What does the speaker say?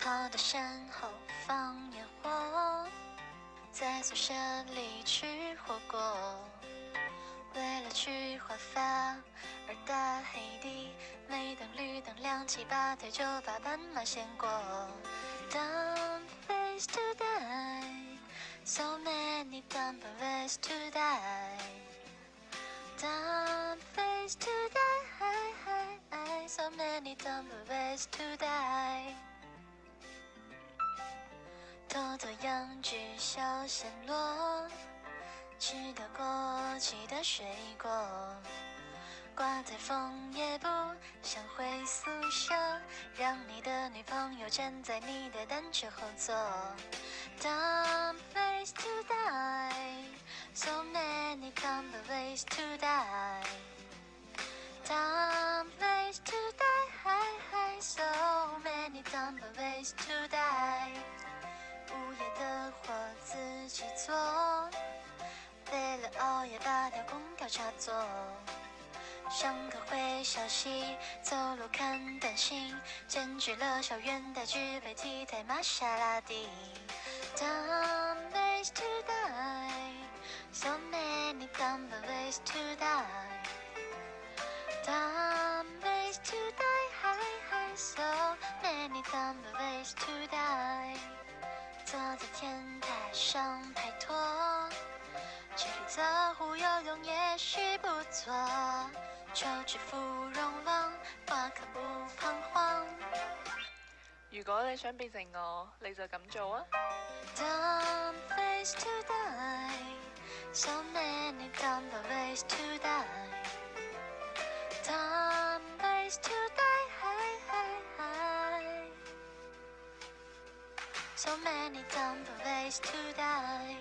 跑到身后放烟火，在宿舍里吃火锅。为了去华发而打黑的，每当绿灯亮起，拔腿就把斑马掀过。Dumb ways to die, so many dumb ways to die. Dumb ways to die, so many dumb ways to die. 偷偷养只小暹罗，吃掉过期的水果，刮台风也不想回宿舍，让你的女朋友站在你的单车后座。Dumb ways to die, so many dumb ways to die. Dumb ways to die, so many dumb ways to die. 午夜的活自己做，为了熬夜拔掉空调插座。上课回消息，走路看短信，兼具了校园带具备 T 台玛莎拉蒂。Dumb ways to die, so many dumb ways to die. Dumb ways to die, so many dumb ways to die. 坐在天台上拍拖，去绿泽湖游泳也许不错，求知芙蓉王，花可不彷徨。如果你想變成我，你就咁做啊。Dumb ways to die, so many dumb ways to die. Dumb ways to die, so many dumb ways to die.